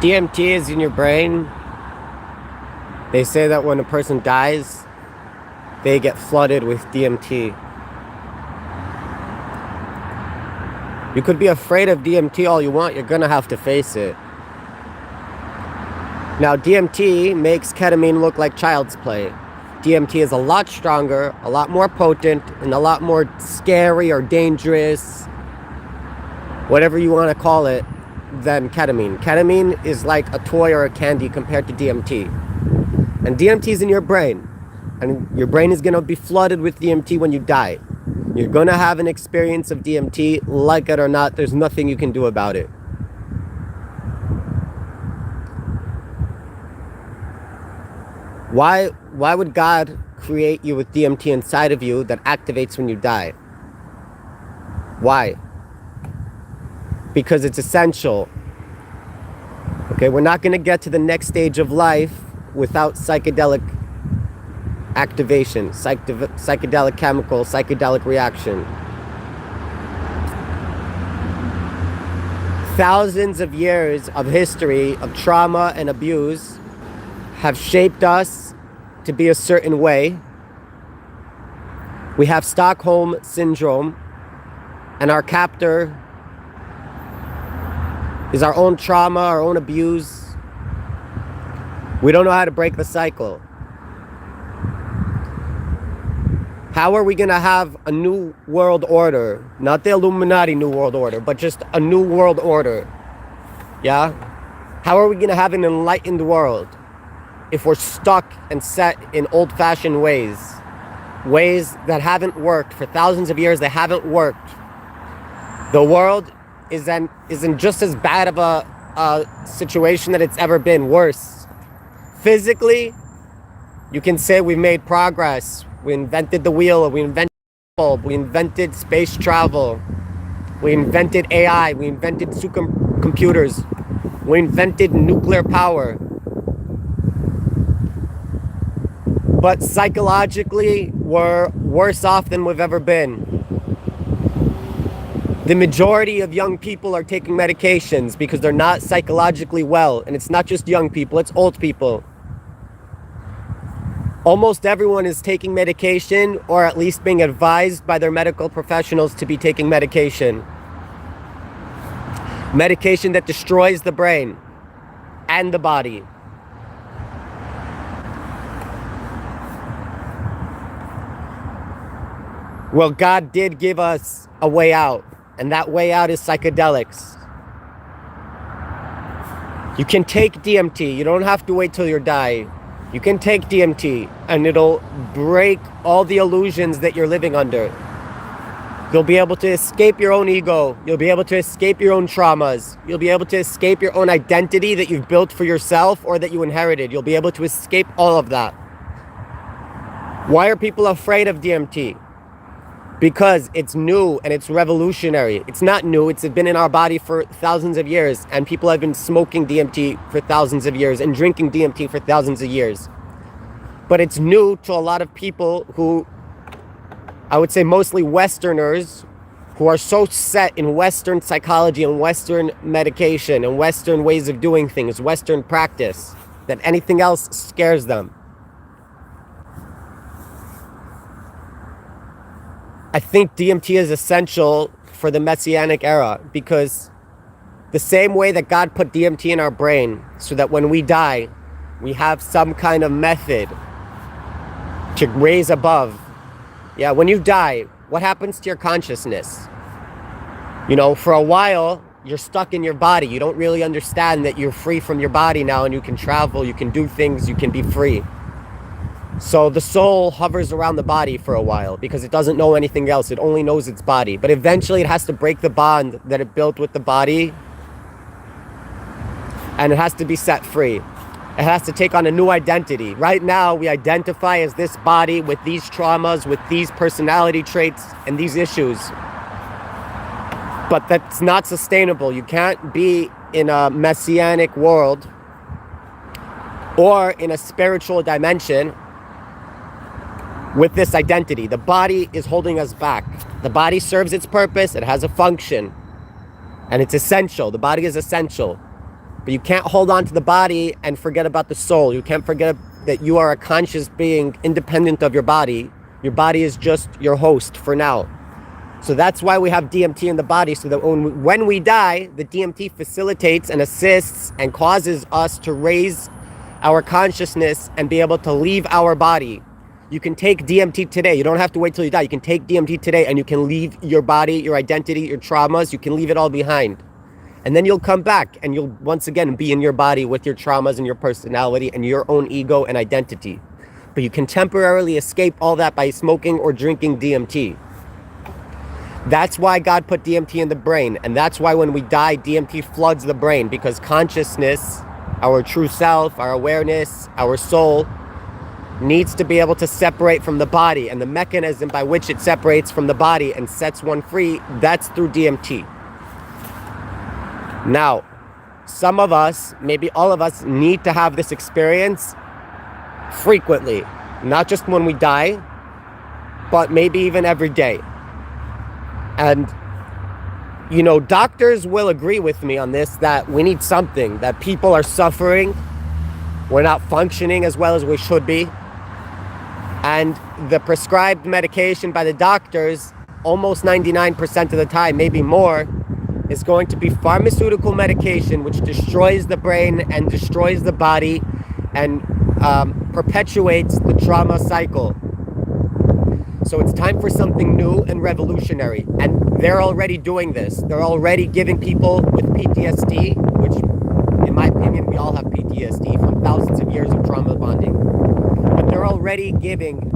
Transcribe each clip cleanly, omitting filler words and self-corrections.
DMT is in your brain. They say that when a person dies, they get flooded with DMT. You could be afraid of DMT all you want, you're gonna have to face it. Now, DMT makes ketamine look like child's play. DMT is a lot stronger, a lot more potent, and a lot more scary or dangerous, whatever you want to call it, than ketamine. Ketamine is like a toy or a candy compared to DMT. And DMT is in your brain. And your brain is going to be flooded with DMT when you die. You're going to have an experience of DMT, like it or not. There's nothing you can do about it. Why would God create you with DMT inside of you that activates when you die? Why? Because it's essential. Okay, we're not going to get to the next stage of life without psychedelic activation, psychedelic chemical, psychedelic reaction. Thousands of years of history of trauma and abuse have shaped us to be a certain way. We have Stockholm syndrome, and our captor is our own trauma, our own abuse. We don't know how to break the cycle. How are we going to have a new world order? Not the Illuminati new world order, but just a new world order. Yeah? How are we going to have an enlightened world if we're stuck and set in old-fashioned ways? Ways that haven't worked for thousands of years. They haven't worked. The world isn't just as bad of a situation that it's ever been. Worse. Physically, you can say we've made progress. We invented the wheel, we invented the bulb, we invented space travel, we invented AI, we invented supercomputers, we invented nuclear power. But psychologically, we're worse off than we've ever been. The majority of young people are taking medications because they're not psychologically well. And it's not just young people, it's old people. Almost everyone is taking medication, or at least being advised by their medical professionals to be taking medication. Medication that destroys the brain and the body. Well, God did give us a way out, and that way out is psychedelics. You can take DMT. You don't have to wait till you die. You can take DMT, and it'll break all the illusions that you're living under. You'll be able to escape your own ego. You'll be able to escape your own traumas. You'll be able to escape your own identity that you've built for yourself or that you inherited. You'll be able to escape all of that. Why are people afraid of DMT? Because it's new and it's revolutionary. It's not new. It's been in our body for thousands of years, and people have been smoking DMT for thousands of years and drinking DMT for thousands of years. But it's new to a lot of people who, I would say mostly Westerners, who are so set in Western psychology and Western medication and Western ways of doing things, Western practice, that anything else scares them. I think DMT is essential for the Messianic era, because the same way that God put DMT in our brain so that when we die, we have some kind of method to raise above. Yeah, when you die, what happens to your consciousness? You know, for a while, you're stuck in your body. You don't really understand that you're free from your body now, and you can travel, you can do things, you can be free. So the soul hovers around the body for a while because it doesn't know anything else. It only knows its body. But eventually it has to break the bond that it built with the body, and it has to be set free. It has to take on a new identity. Right now, we identify as this body with these traumas, with these personality traits, and these issues. But that's not sustainable. You can't be in a Messianic world or in a spiritual dimension with this identity. The body is holding us back. The body serves its purpose. It has a function. And it's essential. The body is essential. But you can't hold on to the body and forget about the soul. You can't forget that you are a conscious being independent of your body. Your body is just your host for now. So that's why we have DMT in the body, so that when we die, the DMT facilitates and assists and causes us to raise our consciousness and be able to leave our body. You can take DMT today. You don't have to wait till you die. You can take DMT today and you can leave your body, your identity, your traumas. You can leave it all behind. And then you'll come back and you'll once again be in your body with your traumas and your personality and your own ego and identity. But you can temporarily escape all that by smoking or drinking DMT. That's why God put DMT in the brain. And that's why when we die, DMT floods the brain, because consciousness, our true self, our awareness, our soul, needs to be able to separate from the body. And the mechanism by which it separates from the body and sets one free, that's through DMT. Now, some of us, maybe all of us, need to have this experience frequently. Not just when we die, but maybe even every day. And, you know, doctors will agree with me on this, that we need something, that people are suffering. We're not functioning as well as we should be. And the prescribed medication by the doctors, almost 99% of the time, maybe more, is going to be pharmaceutical medication, which destroys the brain and destroys the body and perpetuates the trauma cycle. So it's time for something new and revolutionary. And they're already doing this. They're already giving people with PTSD, which in my opinion, we all have PTSD from thousands of years of trauma bonding. But they're already giving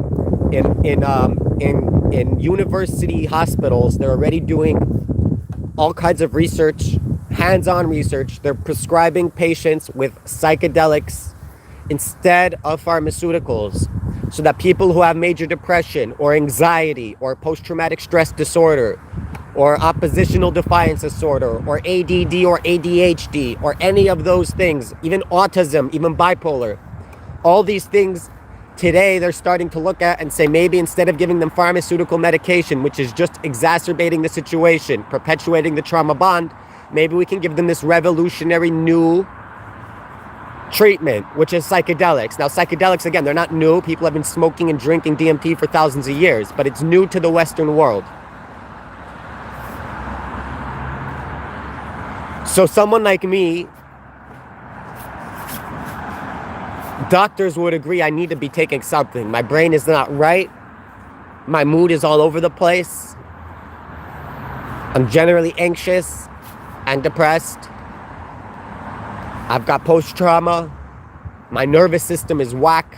in university hospitals, they're already doing all kinds of research, hands-on research. They're prescribing patients with psychedelics instead of pharmaceuticals, so that people who have major depression or anxiety or post-traumatic stress disorder or oppositional defiance disorder or ADD or ADHD or any of those things, even autism, even bipolar, all these things today they're starting to look at and say, maybe instead of giving them pharmaceutical medication, which is just exacerbating the situation, perpetuating the trauma bond, maybe we can give them this revolutionary new treatment, which is psychedelics. Now, psychedelics, again, they're not new. People have been smoking and drinking DMT for thousands of years, but it's new to the Western world. So someone like me, doctors would agree I need to be taking something. My brain is not right. My mood is all over the place. I'm generally anxious and depressed. I've got post-trauma. My nervous system is whack.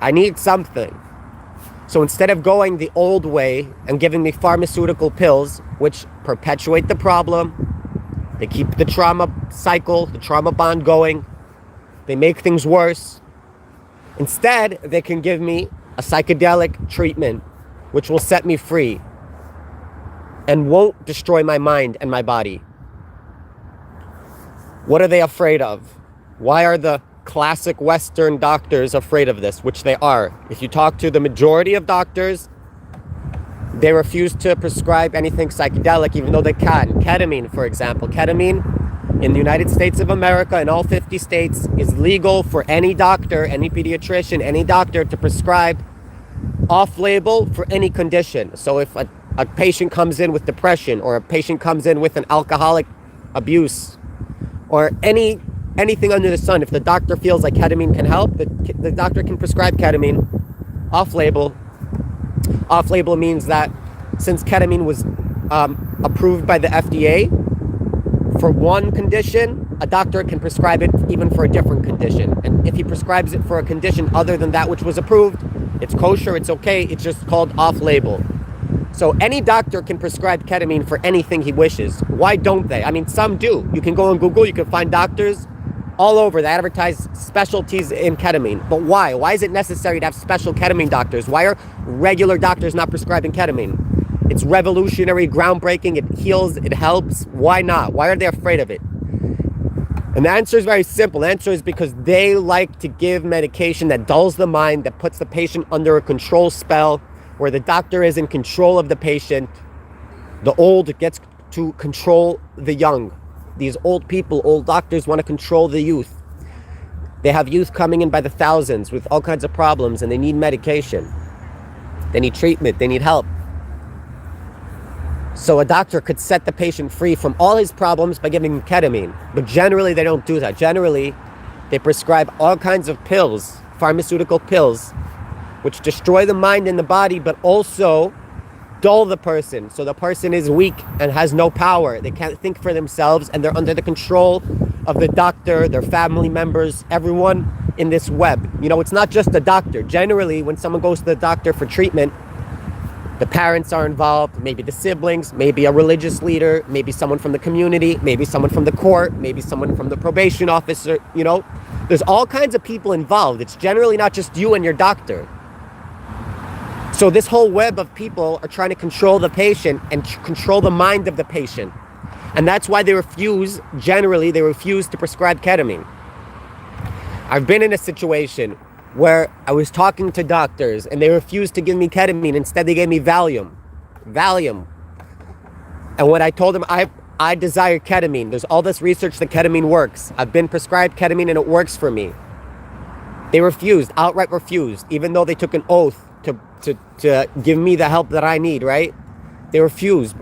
I need something. So instead of going the old way and giving me pharmaceutical pills, which perpetuate the problem, they keep the trauma cycle, the trauma bond going, they make things worse. Instead, they can give me a psychedelic treatment, which will set me free and won't destroy my mind and my body. What are they afraid of? Why are the classic Western doctors afraid of this? Which they are. If you talk to the majority of doctors, they refuse to prescribe anything psychedelic, even though they can. Ketamine, for example. Ketamine in the United States of America, in all 50 states, is legal for any doctor, any pediatrician, any doctor to prescribe off-label for any condition. So if a patient comes in with depression, or a patient comes in with an alcoholic abuse, or anything under the sun, if the doctor feels like ketamine can help, the doctor can prescribe ketamine off-label. Off-label means that since ketamine was approved by the FDA for one condition, a doctor can prescribe it even for a different condition. And if he prescribes it for a condition other than that which was approved, it's kosher, it's okay, it's just called off-label. So any doctor can prescribe ketamine for anything he wishes. Why don't they? I mean, some do. You can go on Google, you can find doctors all over that advertise specialties in ketamine. But why? Why is it necessary to have special ketamine doctors? Why are regular doctors not prescribing ketamine? It's revolutionary, groundbreaking, it heals, it helps. Why not? Why are they afraid of it? And the answer is very simple. The answer is because they like to give medication that dulls the mind, that puts the patient under a control spell, where the doctor is in control of the patient. The old gets to control the young. these old people, old doctors want to control the youth. They have youth coming in by the thousands with all kinds of problems, and they need medication. They need treatment. They need help. So a doctor could set the patient free from all his problems by giving him ketamine. But generally, they don't do that. Generally, they prescribe all kinds of pills, pharmaceutical pills, which destroy the mind and the body, but also dull the person. So the person is weak and has no power. They can't think for themselves, and they're under the control of the doctor, their family members, everyone in this web. You know, it's not just the doctor. Generally, when someone goes to the doctor for treatment, the parents are involved, maybe the siblings, maybe a religious leader, maybe someone from the community, maybe someone from the court, maybe someone from the probation officer, you know. There's all kinds of people involved. It's generally not just you and your doctor. So this whole web of people are trying to control the patient and control the mind of the patient. And that's why they refuse to prescribe ketamine. I've been in a situation where I was talking to doctors and they refused to give me ketamine. Instead, they gave me Valium. And when I told them I desire ketamine, there's all this research that ketamine works. I've been prescribed ketamine and it works for me. They refused, outright refused, even though they took an oath to give me the help that I need, right? They refuse.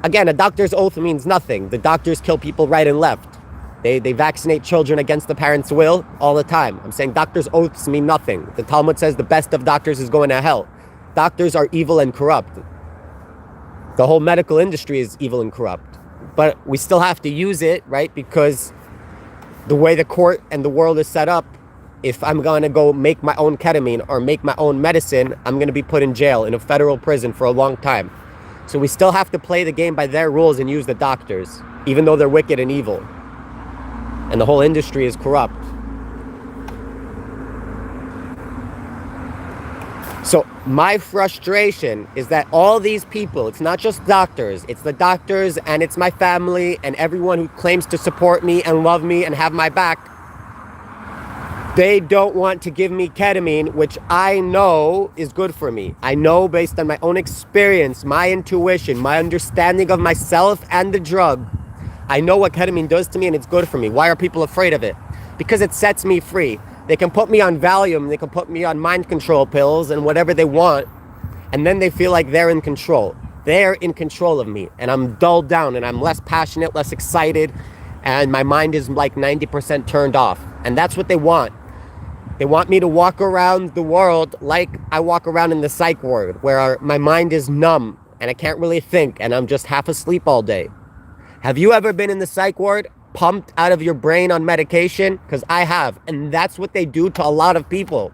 Again, a doctor's oath means nothing. The doctors kill people right and left. They vaccinate children against the parents' will all the time. I'm saying doctors' oaths mean nothing. The Talmud says the best of doctors is going to hell. Doctors are evil and corrupt. The whole medical industry is evil and corrupt. But we still have to use it, right? Because the way the court and the world is set up, if I'm going to go make my own ketamine or make my own medicine, I'm going to be put in jail in a federal prison for a long time. So we still have to play the game by their rules and use the doctors, even though they're wicked and evil. And the whole industry is corrupt. So my frustration is that all these people, it's not just doctors, it's the doctors and it's my family and everyone who claims to support me and love me and have my back. They don't want to give me ketamine, which I know is good for me. I know based on my own experience, my intuition, my understanding of myself and the drug. I know what ketamine does to me and it's good for me. Why are people afraid of it? Because it sets me free. They can put me on Valium, they can put me on mind control pills and whatever they want, and then they feel like they're in control. They're in control of me, and I'm dulled down, and I'm less passionate, less excited, and my mind is like 90% turned off. And that's what they want. They want me to walk around the world like I walk around in the psych ward, where my mind is numb, and I can't really think, and I'm just half asleep all day. Have you ever been in the psych ward, pumped out of your brain on medication? Because I have, and that's what they do to a lot of people.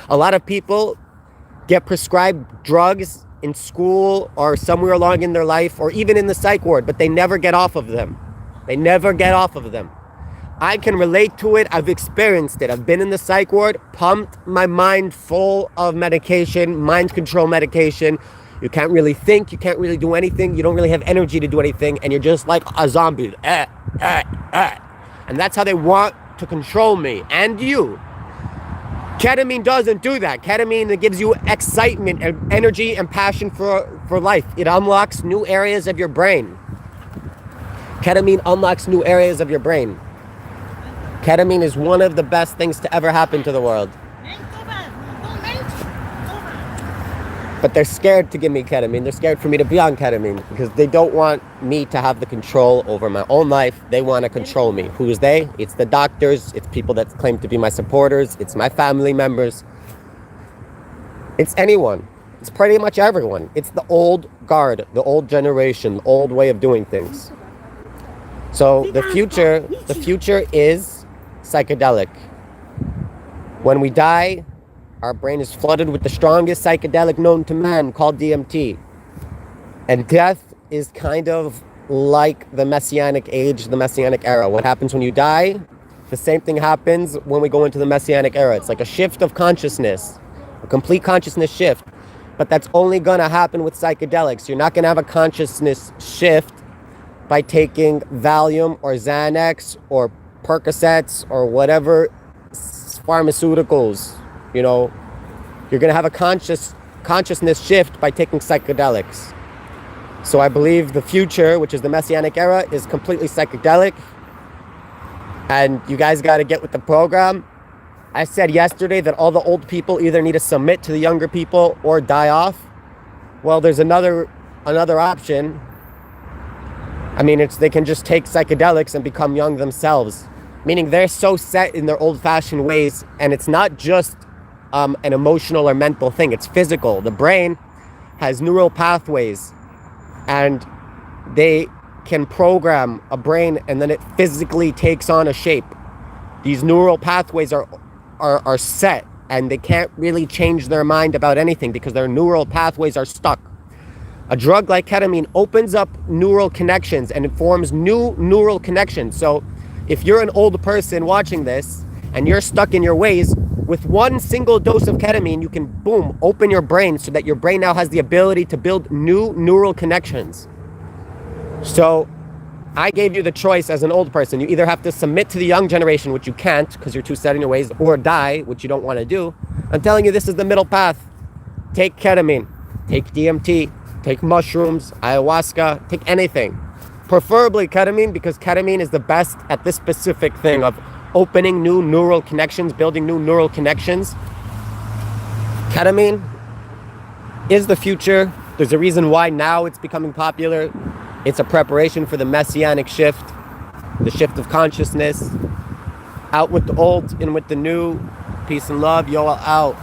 A lot of people get prescribed drugs in school or somewhere along in their life, or even in the psych ward, but they never get off of them. I can relate to it. I've experienced it. I've been in the psych ward, pumped my mind full of medication, mind control medication. You can't really think, you can't really do anything, you don't really have energy to do anything, and you're just like a zombie. And that's how they want to control me and you. Ketamine doesn't do that. Ketamine gives you excitement and energy and passion for life. It unlocks new areas of your brain. Ketamine unlocks new areas of your brain. Ketamine is one of the best things to ever happen to the world. But they're scared to give me ketamine. They're scared for me to be on ketamine because they don't want me to have the control over my own life. They want to control me. Who's they? It's the doctors. It's people that claim to be my supporters. It's my family members. It's anyone. It's pretty much everyone. It's the old guard, the old generation, the old way of doing things. So the future is psychedelic. When we die, our brain is flooded with the strongest psychedelic known to man, called DMT. And death is kind of like the Messianic age, the Messianic era. What happens when you die? The same thing happens when we go into the Messianic era. It's like a shift of consciousness, a complete consciousness shift. But that's only going to happen with psychedelics. You're not going to have a consciousness shift by taking Valium or Xanax or Percocets or whatever pharmaceuticals. You know, you're going to have a consciousness shift by taking psychedelics. So I believe the future, which is the Messianic era, is completely psychedelic. And you guys got to get with the program. I said yesterday that all the old people either need to submit to the younger people or die off. Well, there's another option. I mean, they can just take psychedelics and become young themselves. Meaning they're so set in their old-fashioned ways, and it's not just an emotional or mental thing. It's physical. The brain has neural pathways, and they can program a brain, and then it physically takes on a shape. These neural pathways are set, and they can't really change their mind about anything because their neural pathways are stuck. A drug like ketamine opens up neural connections, and it forms new neural connections. So if you're an old person watching this and you're stuck in your ways, with one single dose of ketamine, you can, boom, open your brain so that your brain now has the ability to build new neural connections. So I gave you the choice as an old person. You either have to submit to the young generation, which you can't because you're too set in your ways, or die, which you don't want to do. I'm telling you, this is the middle path. Take ketamine, take DMT, take mushrooms, ayahuasca, take anything. Preferably ketamine, because ketamine is the best at this specific thing of opening new neural connections, building new neural connections. Ketamine is the future. There's a reason why now it's becoming popular. It's a preparation for the messianic shift, the shift of consciousness. Out with the old, in with the new. Peace and love. Yoel out.